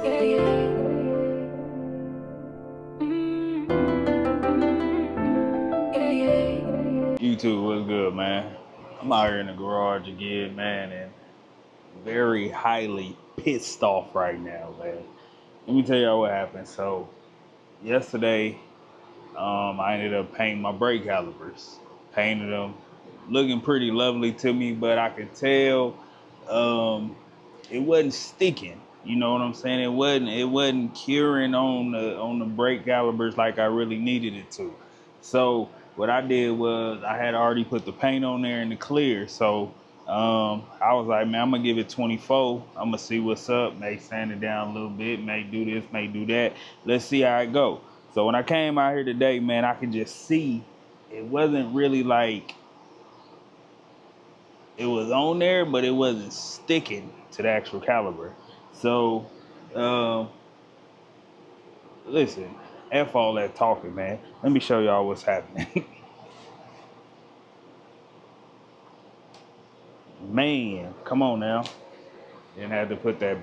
Yeah, yeah. Yeah, yeah. YouTube, what's good, man? I'm out here in the garage again, man, and very highly pissed off right now, man. Let me tell y'all what happened. So, yesterday, I ended up painting my brake calipers. Painted them, looking pretty lovely to me, but I could tell it wasn't sticking. You know what I'm saying? It wasn't curing on the brake calipers like I really needed it to. So what I did was I had already put the paint on there in the clear. So I was like, man, I'm gonna give it 24. I'm gonna see what's up. May sand it down a little bit. May do this. May do that. Let's see how it go. So when I came out here today, man, I could just see it wasn't really like it was on there, but it wasn't sticking to the actual caliber. So, um, listen, F all that talking, man. Let me show y'all what's happening. Man, come on now. Then had to put that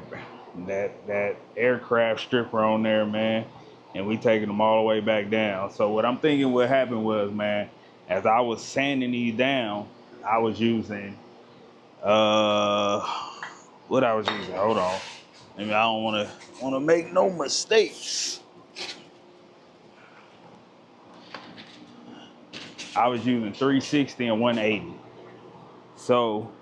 aircraft stripper on there, man. And we taking them all the way back down. So what I'm thinking what happened was, man, as I was sanding these down, I was using what I was using. Hold on. I mean, I don't wanna make no mistakes. I was using 360 and 180. So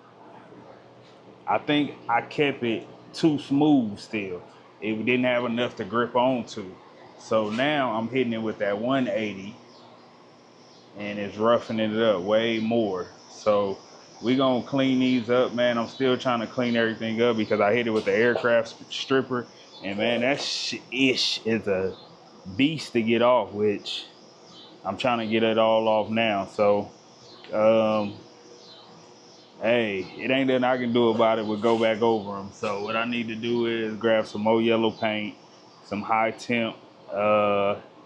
I think I kept it too smooth still. It didn't have enough to grip onto. So now I'm hitting it with that 180 and it's roughing it up way more. So we gonna clean these up, man. I'm still trying to clean everything up because I hit it with the aircraft stripper. And man, that ish is a beast to get off, which I'm trying to get it all off now. So, hey, it ain't nothing I can do about it. We'll go back over them. So what I need to do is grab some more yellow paint, some high temp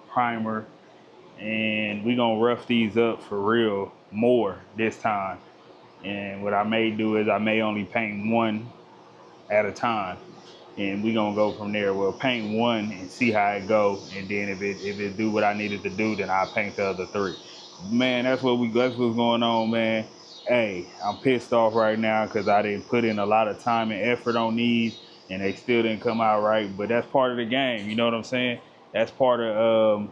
primer, and we gonna rough these up for real more this time. And what I may do is I may only paint one at a time, and we gonna go from there. We'll paint one and see how it go, and then if it do what I needed to do, then I'll paint the other three. Man, that's what's going on, man. Hey, I'm pissed off right now because I didn't put in a lot of time and effort on these, and they still didn't come out right. But that's part of the game, you know what I'm saying? That's part of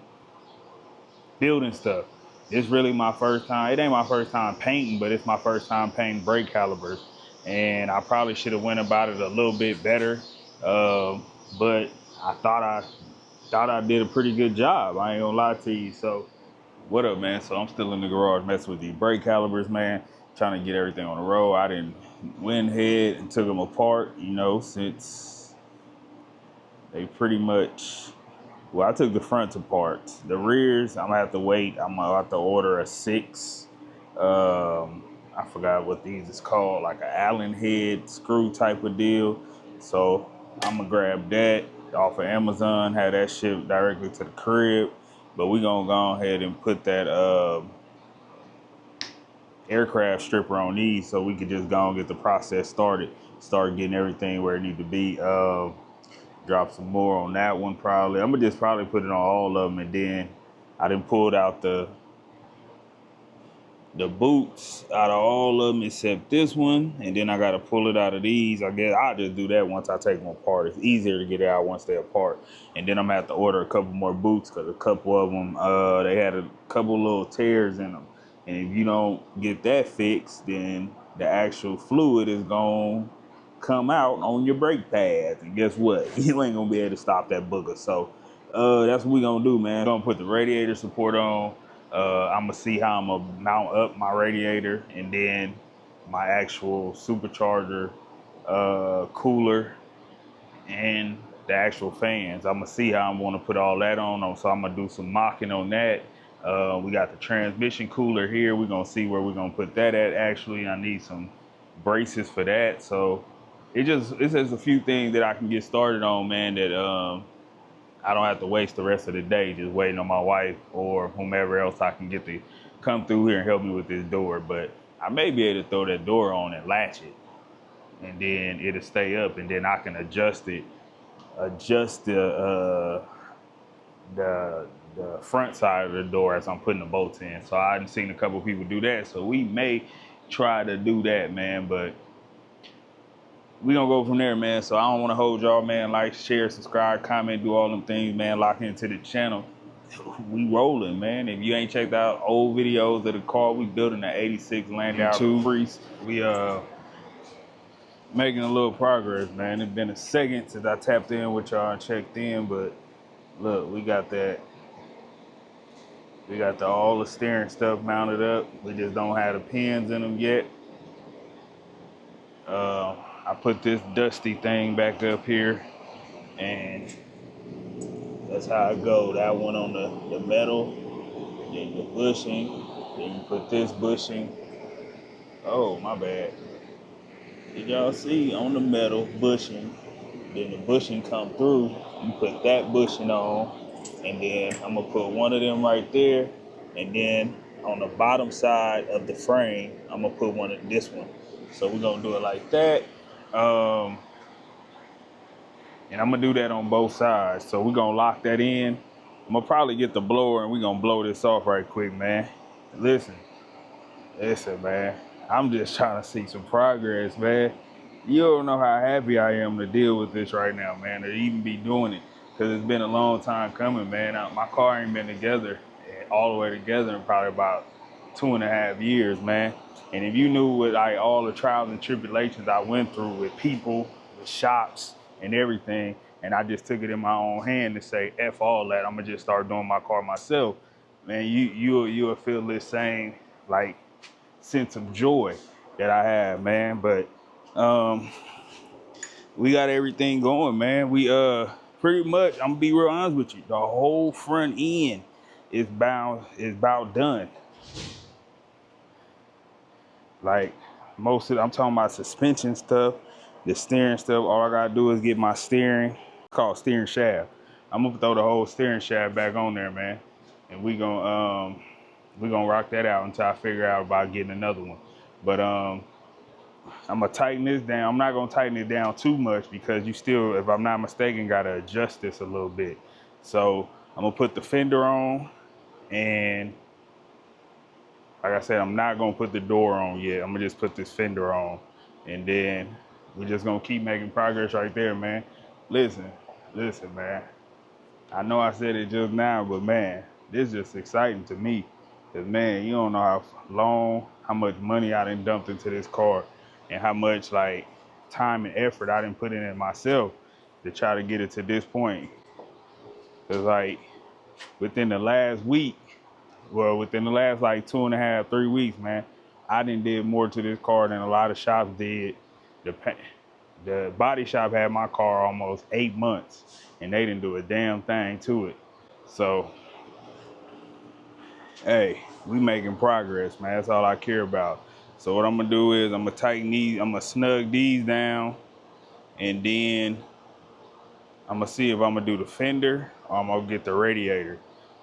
building stuff. It's really my first time. It ain't my first time painting, but it's my first time painting brake calipers, and I probably should have went about it a little bit better. But I thought I did a pretty good job. I ain't gonna lie to you. So what up, man? So I'm still in the garage messing with these brake calipers, man, trying to get everything on the road. I didn't went ahead and took them apart, you know, since they pretty much, well, I took the fronts apart. The rears, I'm gonna have to wait. I'm gonna have to order a 6. I forgot what these is called, like an Allen head screw type of deal. So I'm gonna grab that off of Amazon, have that shipped directly to the crib. But we gonna go ahead and put that aircraft stripper on these so we could just go and get the process started, start getting everything where it need to be. Drop some more on that one probably. I'm gonna just probably put it on all of them, and then I done pulled out the boots out of all of them except this one, and then I gotta pull it out of these. I guess I'll just do that once I take them apart. It's easier to get it out once they're apart. And then I'm gonna have to order a couple more boots because a couple of them they had a couple little tears in them, and if you don't get that fixed, then the actual fluid is gonna come out on your brake pads, and guess what? You ain't gonna be able to stop that booger. So that's what we gonna do, man. Gonna put the radiator support on. I'm gonna see how I'm gonna mount up my radiator, and then my actual supercharger, cooler, and the actual fans. I'm gonna see how I'm gonna put all that on. So I'm gonna do some mocking on that. We got the transmission cooler here. We're gonna see where we're gonna put that at. Actually, I need some braces for that. So it's just a few things that I can get started on, man, that I don't have to waste the rest of the day just waiting on my wife or whomever else I can get to come through here and help me with this door. But I may be able to throw that door on and latch it, and then it'll stay up, and then I can adjust it adjust the front side of the door as I'm putting the bolts in. So I've seen a couple people do that. So we may try to do that, man. But we gonna go from there, man. So I don't want to hold y'all, man. Like, share, subscribe, comment, do all them things, man. Lock into the channel. We rolling, man. If you ain't checked out old videos of the car, we building the '86 Landau Caprice. We making a little progress, man. It's been a second since I tapped in with y'all and checked in, but look, we got that. We got all the steering stuff mounted up. We just don't have the pins in them yet. I put this dusty thing back up here, and that's how it go. That one on the metal, then the bushing, then you put this bushing. Oh, my bad. Did y'all see on the metal bushing, then the bushing come through, you put that bushing on, and then I'm gonna put one of them right there, and then on the bottom side of the frame, I'm gonna put this one. So we're gonna do it like that. And I'm gonna do that on both sides. So we're gonna lock that in. I'm gonna probably get the blower and we're gonna blow this off right quick, man. Listen, man. I'm just trying to see some progress, man. You don't know how happy I am to deal with this right now, man, to even be doing it. Because it's been a long time coming, man. My car ain't been together, all the way together, in probably about 2.5 years, man. And if you knew what all the trials and tribulations I went through with people, with shops, and everything, and I just took it in my own hand to say, F all that, I'm gonna just start doing my car myself, man, you'll feel this same, like, sense of joy that I have, man. But we got everything going, man. We pretty much, I'm gonna be real honest with you, the whole front end is about done. Like, most of I'm talking about suspension stuff, the steering stuff. All I gotta do is get my steering, called steering shaft. I'm gonna throw the whole steering shaft back on there, man, and we gonna rock that out until I figure out about getting another one. But I'm gonna tighten this down. I'm not gonna tighten it down too much because you still, if I'm not mistaken, gotta adjust this a little bit. So I'm gonna put the fender on, and like I said, I'm not gonna put the door on yet. I'm gonna just put this fender on, and then we're just gonna keep making progress right there, man. Listen, man. I know I said it just now, but man, this is just exciting to me. Cause man, you don't know how much money I done dumped into this car, and how much like time and effort I done put in it myself to try to get it to this point. Cause like within the last week, within the last like 2.5, 3 weeks, man, I done did more to this car than a lot of shops did. The body shop had my car almost 8 months, and they didn't do a damn thing to it. So, hey, we making progress, man. That's all I care about. So what I'm gonna do is I'm gonna tighten these, I'm gonna snug these down, and then I'm gonna see if I'm gonna do the fender or I'm gonna get the radiator.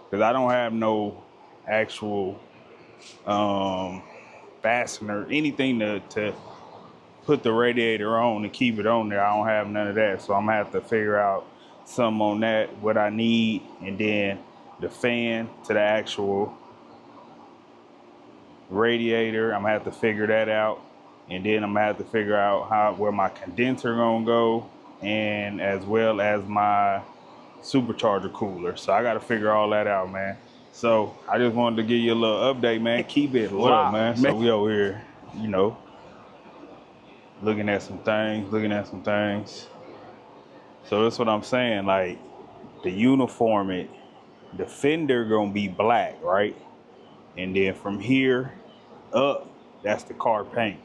Cause I don't have no actual fastener, anything to put the radiator on and keep it on there. I don't have none of that. So I'm gonna have to figure out something on that, what I need, and then the fan to the actual radiator, I'm gonna have to figure that out. And then I'm gonna have to figure out where my condenser gonna go, and as well as my supercharger cooler. So I gotta figure all that out, man. So I just wanted to give you a little update, man. Keep it locked, man. So we over here, you know, looking at some things. So that's what I'm saying, like the uniform, the fender gonna be black, right? And then from here up, that's the car paint.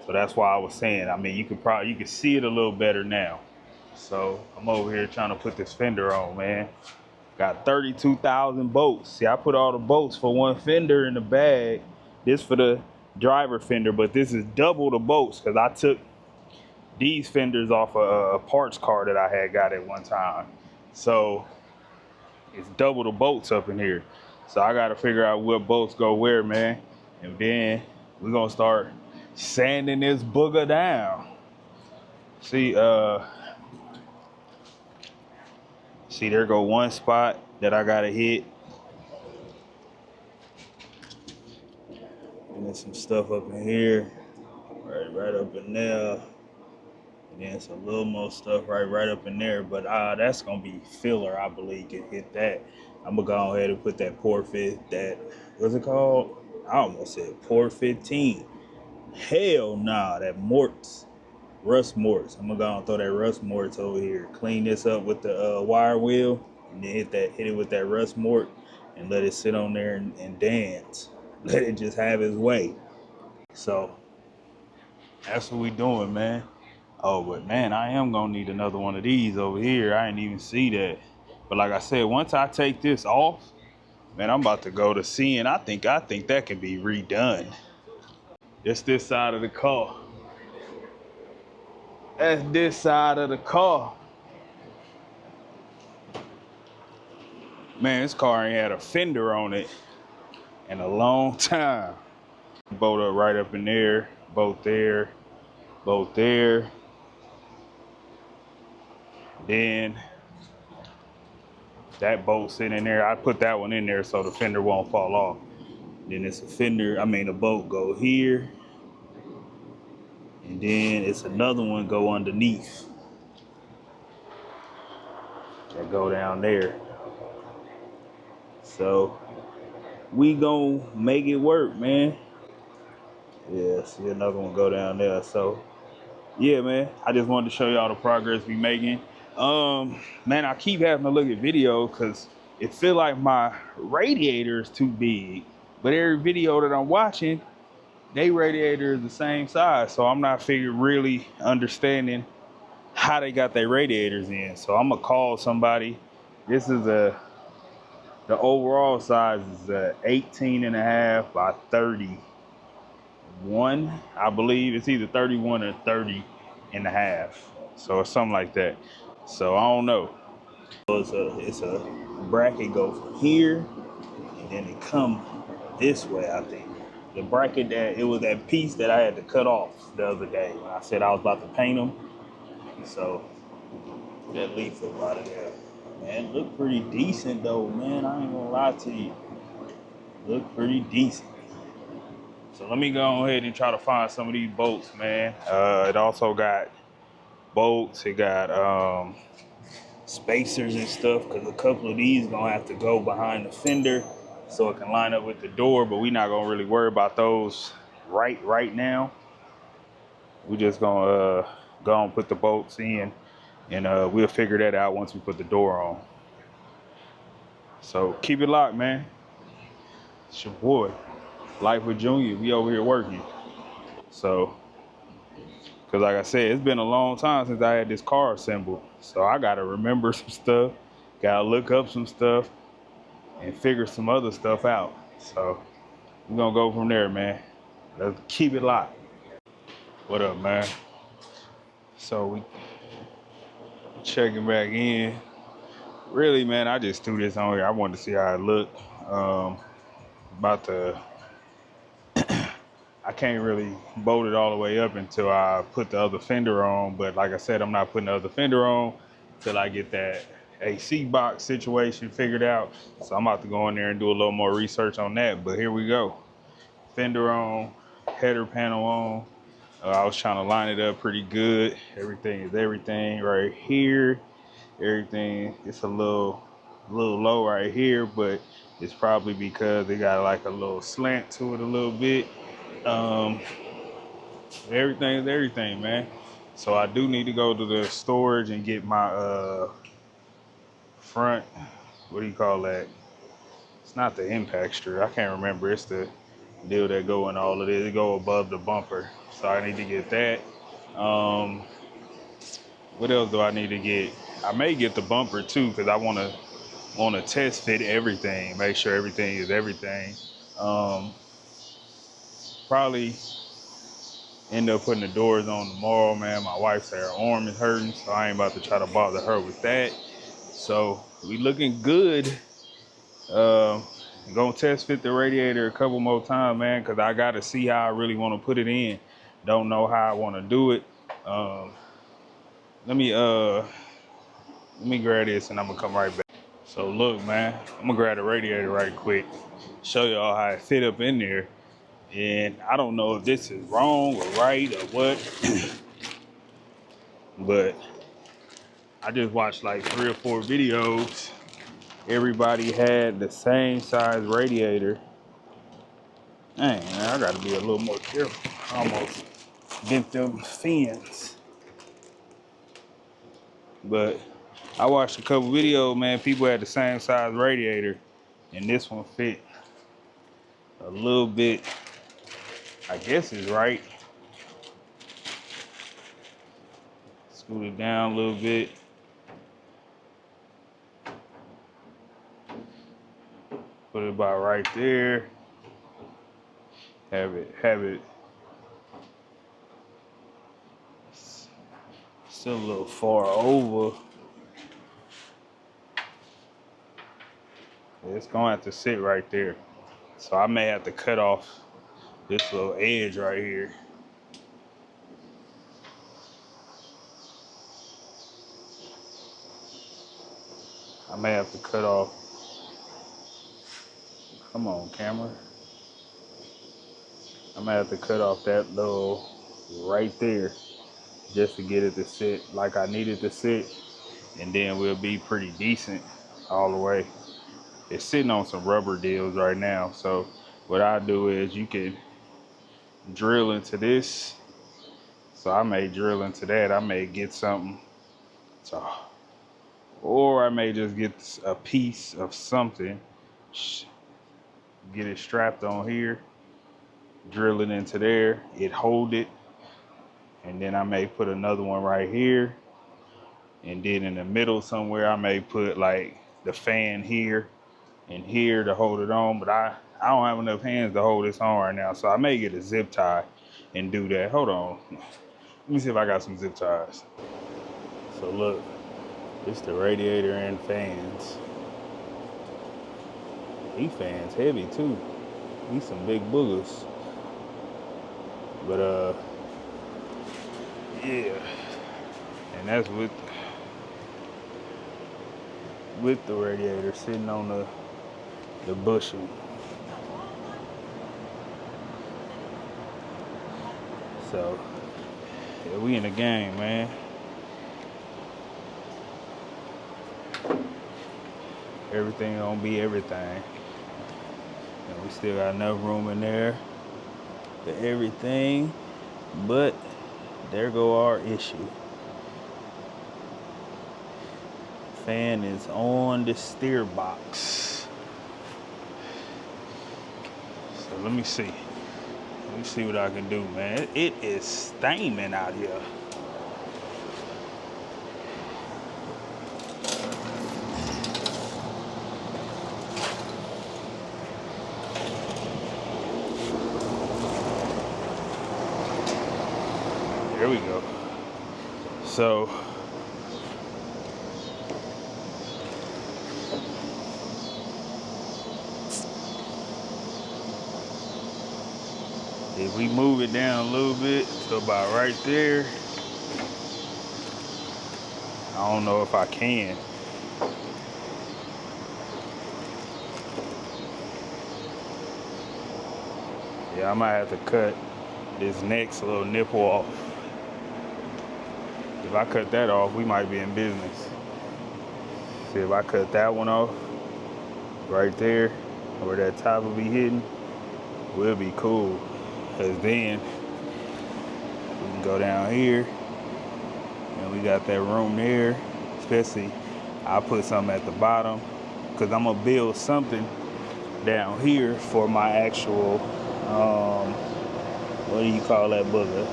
So that's why I was saying, I mean, you can see it a little better now. So I'm over here trying to put this fender on, man. Got 32,000 bolts. See, I put all the bolts for one fender in the bag. This for the driver fender, but this is double the bolts because I took these fenders off a parts car that I had got at one time. So it's double the bolts up in here. So I got to figure out what bolts go where, man. And then we're going to start sanding this booger down. See, See, there go one spot that I gotta hit. And then some stuff up in here, right up in there. And then some little more stuff right up in there. But that's gonna be filler, I believe, can hit that. I'm gonna go ahead and put that what's it called? I almost said Port 15. Hell nah, that Mort's. Rust Mort's. I'm gonna go and throw that Rust Mort's over here. Clean this up with the wire wheel, and then hit it with that Rust Mort, and let it sit on there and dance. Let it just have its way. So that's what we doing, man. Oh, but man, I am gonna need another one of these over here. I didn't even see that. But like I said, once I take this off, man, I'm about to go to seeing. I think that can be redone. It's this side of the car. That's this side of the car. Man, this car ain't had a fender on it in a long time. Bolt up right up in there, both there, both there. Then that bolt sitting in there. I put that one in there so the fender won't fall off. Then it's a bolt go here. And then it's another one go underneath. That go down there. So we gonna make it work, man. Yeah, see another one go down there. So yeah, man, I just wanted to show y'all the progress we making. Man, I keep having to look at videos because it feel like my radiator is too big. But every video that I'm watching, they radiator is the same size. So I'm not really understanding how they got their radiators in. So I'm gonna call somebody. This is the overall size is 18.5 by 31. I believe it's either 31 or 30.5. So it's something like that. So I don't know. It's a bracket go from here and then it come this way, I think. The bracket it was that piece that I had to cut off the other day when I said I was about to paint them. So that leaf up out of there. Man, look pretty decent though, man. I ain't gonna lie to you. Look pretty decent. So let me go ahead and try to find some of these bolts, man. It also got bolts. It got spacers and stuff, because a couple of these gonna have to go behind the fender so it can line up with the door, but we're not gonna really worry about those right now. We just gonna go and put the bolts in, and we'll figure that out once we put the door on. So keep it locked, man. It's your boy, Life with Junior. We over here working. So, because like I said, it's been a long time since I had this car assembled. So I gotta remember some stuff, gotta look up some stuff, and figure some other stuff out. So we're gonna go from there, man. Let's keep it locked. What up, man? So we checking back in. Really, man, I just threw this on here. I wanted to see how it looked. I can't really bolt it all the way up until I put the other fender on. But like I said, I'm not putting the other fender on until I get that AC box situation figured out. So I'm about to go in there and do a little more research on that. But here we go. Fender on, header panel on. I was trying to line it up pretty good. Everything is everything right here. Everything, it's a little low right here, but it's probably because it got like a little slant to it a little bit. Everything is everything, man. So I do need to go to the storage and get my front, what do you call that? It's not the impact strip. I can't remember. It's the deal that go in all of this. It go above the bumper. So I need to get that. What else do I need to get? I may get the bumper too, because I want to test fit everything, make sure everything is everything. Probably end up putting the doors on tomorrow, man. My wife said her arm is hurting, so I ain't about to try to bother her with that. So we looking good. Gonna test fit the radiator a couple more times, man, because I got to see how I really want to put it in. Don't know how I want to do it. Let me Let me grab this and I'm gonna come right back. So look, man, I'm gonna grab the radiator right quick, show y'all how it fit up in there. And I don't know if this is wrong or right or what, but I just watched like 3 or 4 videos. Everybody had the same size radiator. Dang, man, I gotta be a little more careful. I almost bent them fins. But I watched a couple videos, man. People had the same size radiator, and this one fit a little bit, I guess is right. Scoot it down a little bit. Put it about right there. Have it still a little far over. It's gonna have to sit right there. So I may have to cut off this little edge right here. I may have to cut off. Come on, camera. I may have to cut off that little right there just to get it to sit like I need it to sit, and then we'll be pretty decent all the way. It's sitting on some rubber deals right now, so what I do is you can drill into this. So I may drill into that. I may get something, so, or I may just get a piece of something, get it strapped on here, drill it into there, it hold it, and then I may put another one right here, and then in the middle somewhere I may put like the fan here and here to hold it on, but I don't have enough hands to hold this on right now, so I may get a zip tie and do that. Hold on, let me see if I got some zip ties. So look, it's the radiator and fans. These fans heavy too. These some big boogers. But yeah, and that's with the radiator sitting on the bushing. So yeah, we in the game, man. Everything gonna be everything. And we still got enough room in there for everything, but there go our issue. Fan is on the steer box. So let me see. Let me see what I can do, man. It is steaming out here. There we go. So if we move it down a little bit to about right there, I don't know if I can. Yeah, I might have to cut this next little nipple off. If I cut that off, we might be in business. See, if I cut that one off right there, where that top will be hitting, we'll be cool. Cause then we can go down here and we got that room there. Especially, I'll put something at the bottom, cause I'm gonna build something down here for my actual, what do you call that booger?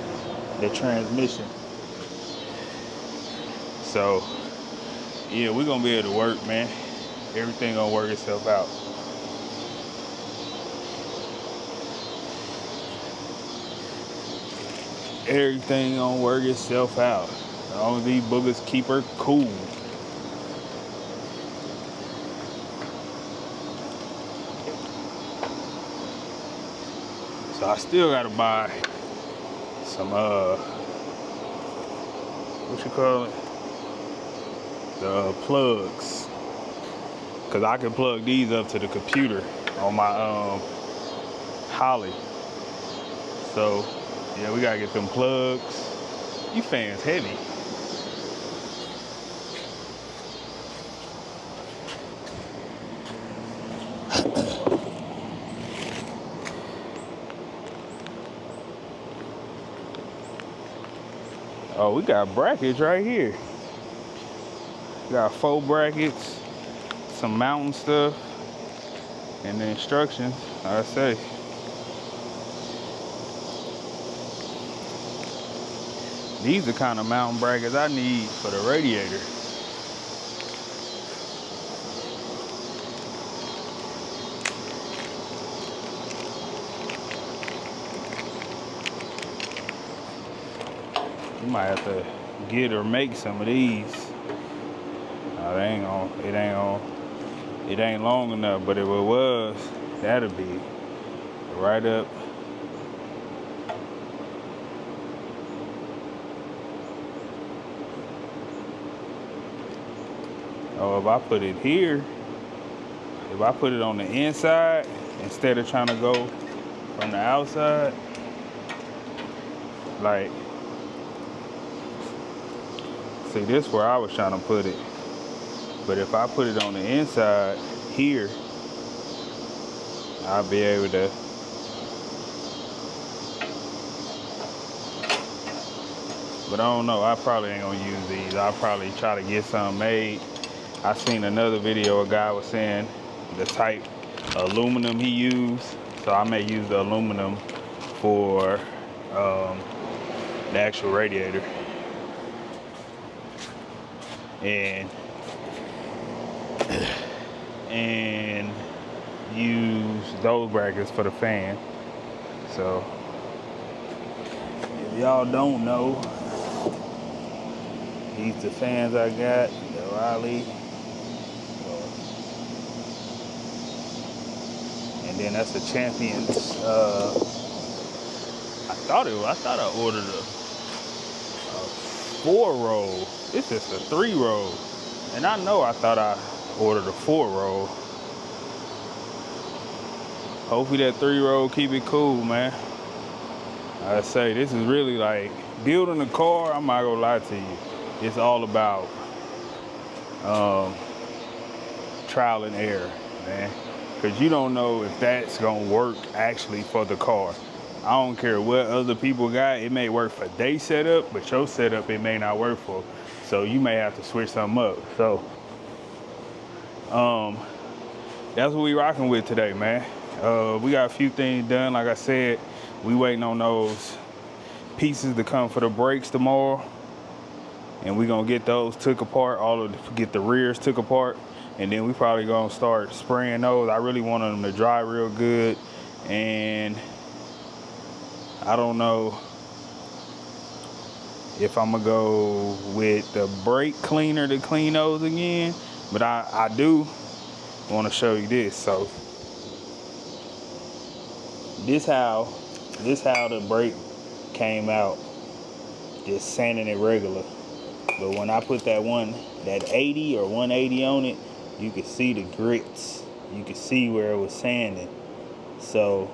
The transmission. So yeah, we're gonna be able to work, man. Everything gonna work itself out. Everything gonna work itself out. As long as these boogers keep her cool. So I still gotta buy some what you call it? the plugs, because I can plug these up to the computer on my Holly. So yeah, we gotta get them plugs. You fans heavy. Oh, we got brackets right here. We got 4 brackets, some mountain stuff, and the instructions, I say. These are the kind of mountain brackets I need for the radiator. You might have to get or make some of these. No, it ain't long enough, but if it was, that'd be right up. Oh, if I put it here, if I put it on the inside, instead of trying to go from the outside, like, see, this is where I was trying to put it. But if I put it on the inside here, I'll be able to. But I don't know, I probably ain't gonna use these. I'll probably try to get some made. I seen another video, a guy was saying the type aluminum he used. So I may use the aluminum for the actual radiator. And use those brackets for the fan. So if y'all don't know, these the fans I got, the Riley. And then that's the Champions. I thought I ordered a 4-roll. It's just a 3-roll. And I know I thought I ordered a 4-roll. Hopefully that 3-roll keep it cool, man. I say this is really like building a car. I'm not gonna lie to you. It's all about trial and error, man. Because you don't know if that's gonna work actually for the car. I don't care what other people got. It may work for their setup, but your setup it may not work for. So you may have to switch something up. So that's what we rocking with today, man. We got a few things done. Like I said, we waiting on those pieces to come for the brakes tomorrow. And we gonna get those took apart, get the rears took apart. And then we probably gonna start spraying those. I really want them to dry real good. And I don't know if I'm gonna go with the brake cleaner to clean those again. But I do want to show you this. So this how the brake came out, just sanding it regular. But when I put that 80 or 180 on it, you can see the grits. You can see where it was sanding. So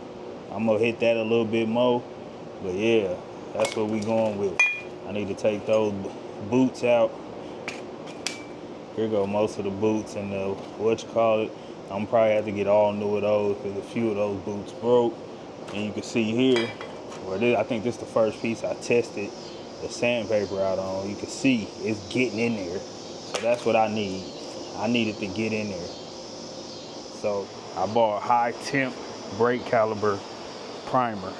I'm gonna hit that a little bit more. But yeah, that's what we going with. I need to take those boots out. Here go most of the boots and the I'm probably have to get all new of those because a few of those boots broke. And you can see here, I think this is the first piece I tested the sandpaper out on. You can see it's getting in there. So that's what I need. I need it to get in there. So I bought a high temp brake caliber primer.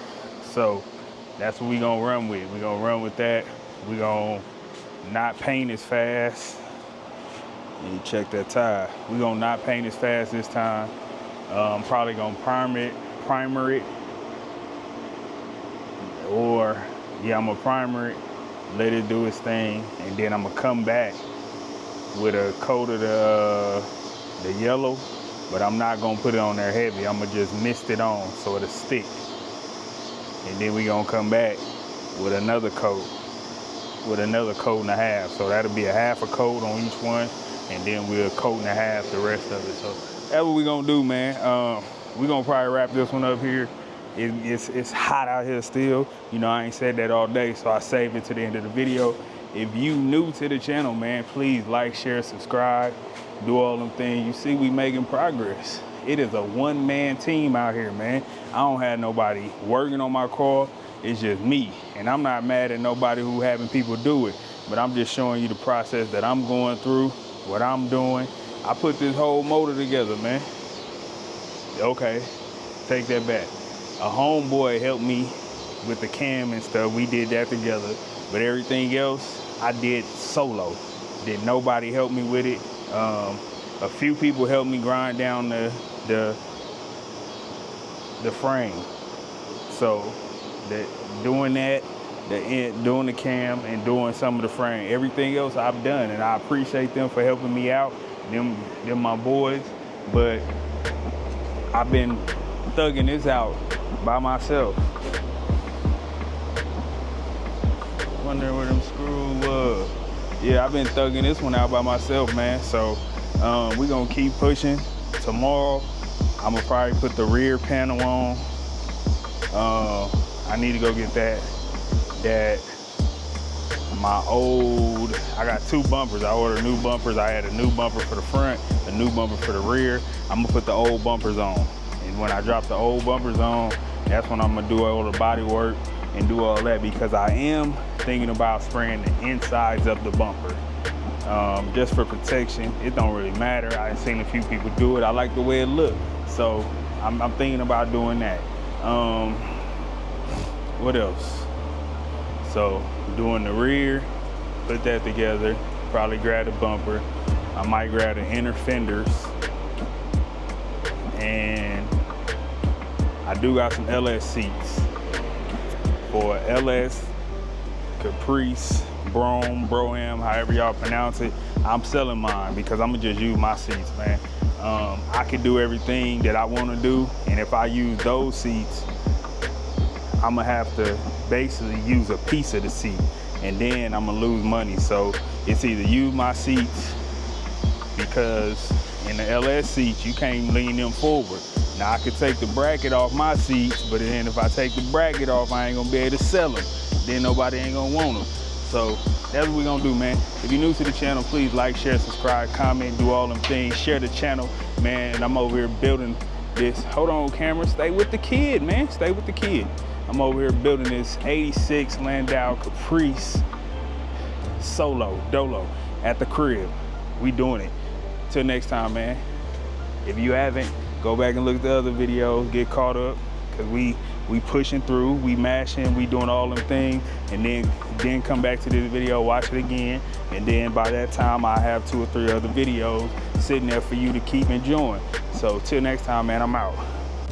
So that's what we gonna run with. We gonna run with that. We gonna not paint as fast. And you check that tire. We gonna not paint as fast this time. I'm probably gonna primer it. Or yeah, I'm gonna primer it, let it do its thing, and then I'm gonna come back with a coat of the yellow, but I'm not gonna put it on there heavy. I'm gonna just mist it on so it'll stick. And then we gonna come back with another coat with another coat and a half. So that'll be a half a coat on each one, and then we'll coat and a half the rest of it. So that's what we're gonna do, man. We're gonna probably wrap this one up here. It's hot out here still. You know, I ain't said that all day, so I saved it to the end of the video. If you new to the channel, man, please like, share, subscribe, do all them things. You see we making progress. It is a one-man team out here, man. I don't have nobody working on my car. It's just me. And I'm not mad at nobody who having people do it, but I'm just showing you the process that I'm going through, what I'm doing. I put this whole motor together, man. Okay, take that back. A homeboy helped me with the cam and stuff. We did that together, but everything else I did solo. Did nobody help me with it. A few people helped me grind down the frame. So doing that, doing the cam and doing some of the frame. Everything else I've done, and I appreciate them for helping me out. Them my boys, but I've been thugging this out by myself. Wondering where them screws was. Yeah, I've been thugging this one out by myself, man. So we're gonna keep pushing. Tomorrow, I'm gonna probably put the rear panel on. I need to go get I got 2 bumpers. I ordered new bumpers. I had a new bumper for the front, a new bumper for the rear. I'm gonna put the old bumpers on. And when I drop the old bumpers on, that's when I'm gonna do all the body work and do all that, because I am thinking about spraying the insides of the bumper. Just for protection. It don't really matter. I've seen a few people do it. I like the way it looks. So I'm thinking about doing that. What else? So doing the rear, put that together, probably grab the bumper. I might grab the inner fenders. And I do got some LS seats for LS, Caprice, Brougham, however y'all pronounce it. I'm selling mine because I'm gonna just use my seats, man. I can do everything that I wanna do, and if I use those seats, I'm gonna have to basically use a piece of the seat, and then I'm gonna lose money. So it's either use my seats, because in the LS seats, you can't lean them forward. Now I could take the bracket off my seats, but then if I take the bracket off, I ain't gonna be able to sell them. Then nobody ain't gonna want them. So that's what we're gonna do, man. If you're new to the channel, please like, share, subscribe, comment, do all them things. Share the channel, man. And I'm over here building this. Hold on, camera. Stay with the kid, man. Stay with the kid. I'm over here building this 86 Landau Caprice Dolo at the crib. We doing it. Till next time, man. If you haven't, go back and look at the other videos, get caught up, because we pushing through, we mashing, we doing all them things, and then come back to this video, watch it again, and then by that time I have 2 or 3 other videos sitting there for you to keep enjoying. So till next time, man, I'm out.